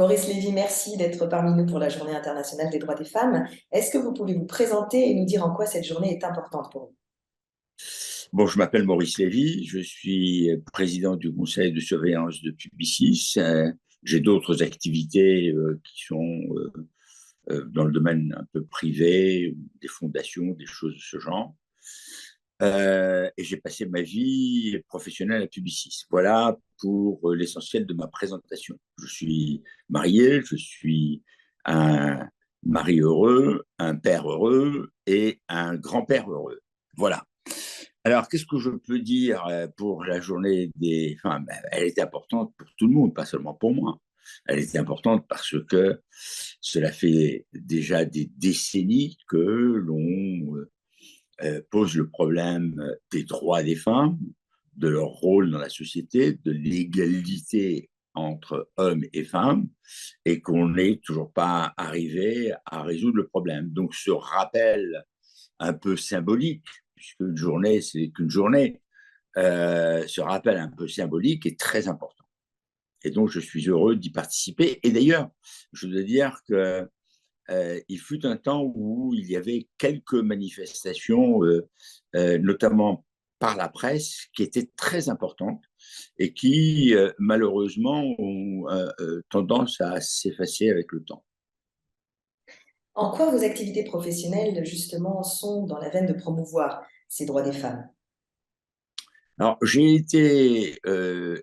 Maurice Lévy, merci d'être parmi nous pour la Journée internationale des droits des femmes. Est-ce que vous pouvez vous présenter et nous dire en quoi cette journée est importante pour vous? Bon, je m'appelle Maurice Lévy, je suis président du conseil de surveillance de Publicis. J'ai d'autres activités qui sont dans le domaine un peu privé, des fondations, des choses de ce genre. Et j'ai passé ma vie professionnelle à Publicis. Voilà pour l'essentiel de ma présentation. Je suis marié, je suis un mari heureux, un père heureux et un grand-père heureux. Voilà. Alors, qu'est-ce que je peux dire pour la journée des femmes? Elle est importante pour tout le monde, pas seulement pour moi. Elle est importante parce que cela fait déjà des décennies que l'on pose le problème des droits des femmes, de leur rôle dans la société, de l'égalité entre hommes et femmes, et qu'on n'est toujours pas arrivé à résoudre le problème. Donc, ce rappel un peu symbolique, puisque une journée, c'est qu'une journée, ce rappel un peu symbolique est très important. Et donc, je suis heureux d'y participer. Et d'ailleurs, je dois dire que il fut un temps où il y avait quelques manifestations, notamment par la presse, qui étaient très importantes et qui, malheureusement, ont tendance à s'effacer avec le temps. En quoi vos activités professionnelles, justement, sont dans la veine de promouvoir ces droits des femmes? Alors, j'ai été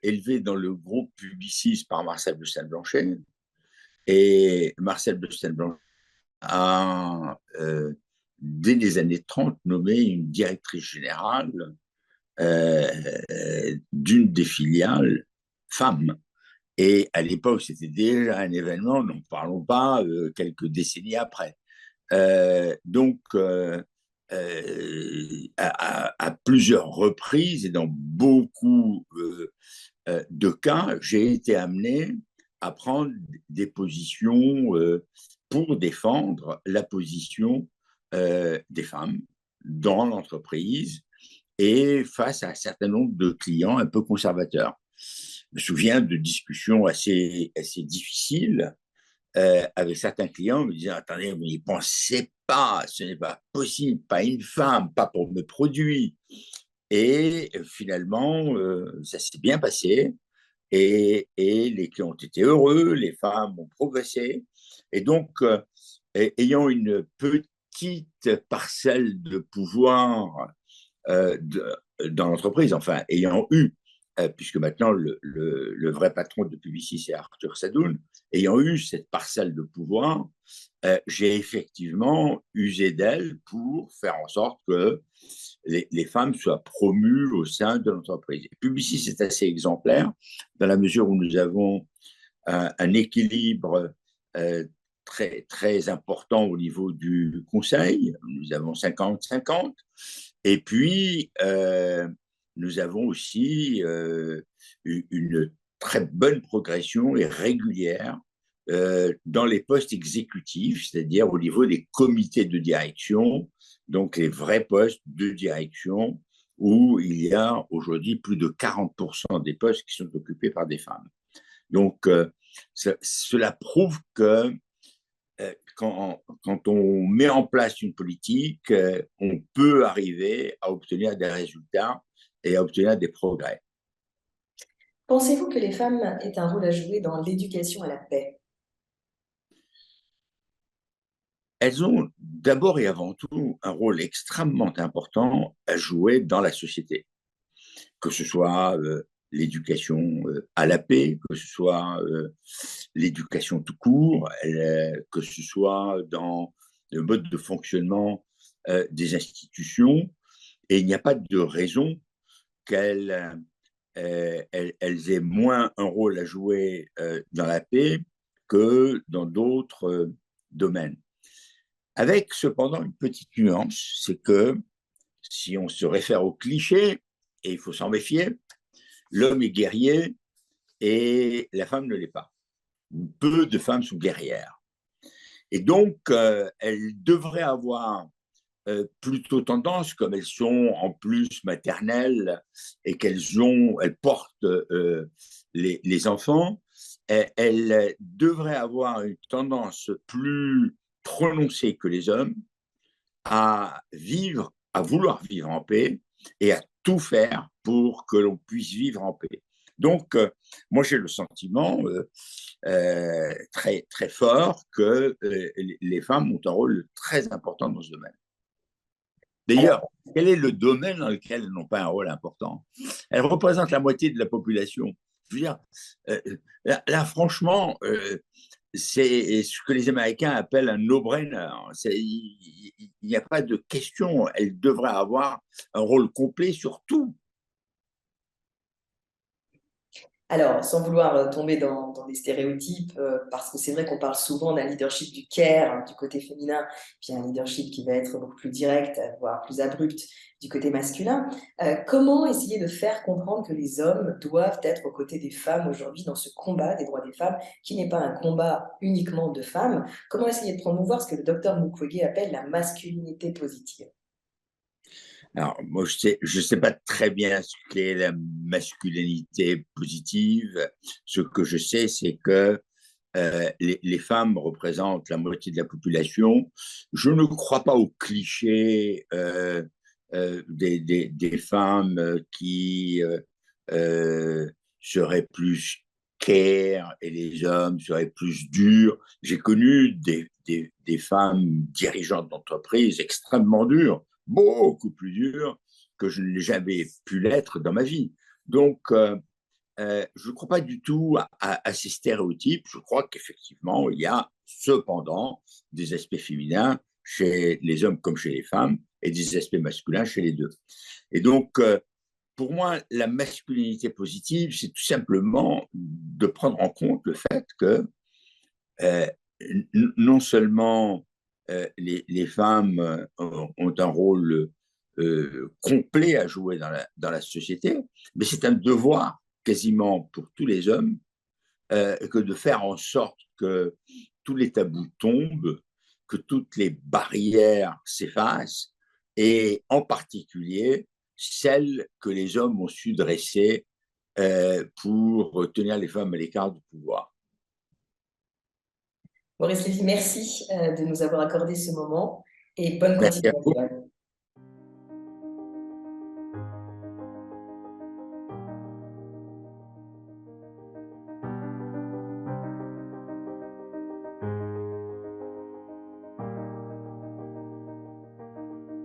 élevé dans le groupe Publicis par Marcel de Saint-Blanchet, et Marcel de Saint-Blanchet a, dès les années 30, nommé une directrice générale d'une des filiales femmes. Et à l'époque, c'était déjà un événement, n'en parlons pas quelques décennies après. Donc, à plusieurs reprises et dans beaucoup de cas, j'ai été amené à prendre des positions pour défendre la position des femmes dans l'entreprise et face à un certain nombre de clients un peu conservateurs. Je me souviens de discussions assez difficiles avec certains clients me disant, attendez, vous n'y pensez pas, ce n'est pas possible, pas une femme, pas pour mes produits. Et finalement, ça s'est bien passé et les clients ont été heureux, les femmes ont progressé. Et donc, ayant une petite parcelle de pouvoir de, dans l'entreprise, enfin, ayant eu, puisque maintenant le vrai patron de Publicis, c'est Arthur Sadoun, ayant eu cette parcelle de pouvoir, j'ai effectivement usé d'elle pour faire en sorte que les femmes soient promues au sein de l'entreprise. Et Publicis est assez exemplaire dans la mesure où nous avons un équilibre euh, très important au niveau du conseil. Nous avons 50-50. Et puis, nous avons aussi une très bonne progression et régulière dans les postes exécutifs, c'est-à-dire au niveau des comités de direction, donc les vrais postes de direction, où il y a aujourd'hui plus de 40% des postes qui sont occupés par des femmes. Donc, cela prouve que quand on met en place une politique, on peut arriver à obtenir des résultats et à obtenir des progrès. Pensez-vous que les femmes aient un rôle à jouer dans l'éducation à la paix? Elles ont d'abord et avant tout un rôle extrêmement important à jouer dans la société, que ce soit l'éducation à la paix, que ce soit l'éducation tout court, que ce soit dans le mode de fonctionnement des institutions. Et il n'y a pas de raison qu'elles elles aient moins un rôle à jouer dans la paix que dans d'autres domaines. Avec cependant une petite nuance, c'est que si on se réfère au cliché, et il faut s'en méfier, l'homme est guerrier et la femme ne l'est pas. Peu de femmes sont guerrières. Et donc, elles devraient avoir plutôt tendance, comme elles sont en plus maternelles et elles portent les enfants, elle devrait avoir une tendance plus prononcée que les hommes à vivre, à vouloir vivre en paix et à tout faire pour que l'on puisse vivre en paix. Donc, moi, j'ai le sentiment très, très fort que les femmes ont un rôle très important dans ce domaine. D'ailleurs, Alors, quel est le domaine dans lequel elles n'ont pas un rôle important? Elles représentent la moitié de la population. Je veux dire, là, franchement, c'est ce que les Américains appellent un no-brainer. Il n'y a pas de question. Elles devraient avoir un rôle complet sur tout. Alors, sans vouloir tomber dans des stéréotypes, parce que c'est vrai qu'on parle souvent d'un leadership du care, hein, du côté féminin, puis un leadership qui va être beaucoup plus direct, voire plus abrupt du côté masculin. Comment essayer de faire comprendre que les hommes doivent être aux côtés des femmes aujourd'hui dans ce combat des droits des femmes, qui n'est pas un combat uniquement de femmes? Comment essayer de promouvoir ce que le docteur Mukwege appelle la masculinité positive? Alors, moi, je sais pas très bien ce qu'est la masculinité positive. Ce que je sais, c'est que les femmes représentent la moitié de la population. Je ne crois pas au cliché des femmes qui euh, seraient plus care et les hommes seraient plus durs. J'ai connu des femmes dirigeantes d'entreprises extrêmement dures, beaucoup plus dures que je n'ai jamais pu l'être dans ma vie. Donc, je ne crois pas du tout à ces stéréotypes. Je crois qu'effectivement, il y a cependant des aspects féminins chez les hommes comme chez les femmes et des aspects masculins chez les deux. Et donc, pour moi, la masculinité positive, c'est tout simplement de prendre en compte le fait que euh, non seulement les femmes ont un rôle complet à jouer dans la société, mais c'est un devoir quasiment pour tous les hommes que de faire en sorte que tous les tabous tombent, que toutes les barrières s'effacent, et en particulier celles que les hommes ont su dresser pour tenir les femmes à l'écart du pouvoir. Maurice Lévy, merci de nous avoir accordé ce moment et bonne Merci à vous. continuation.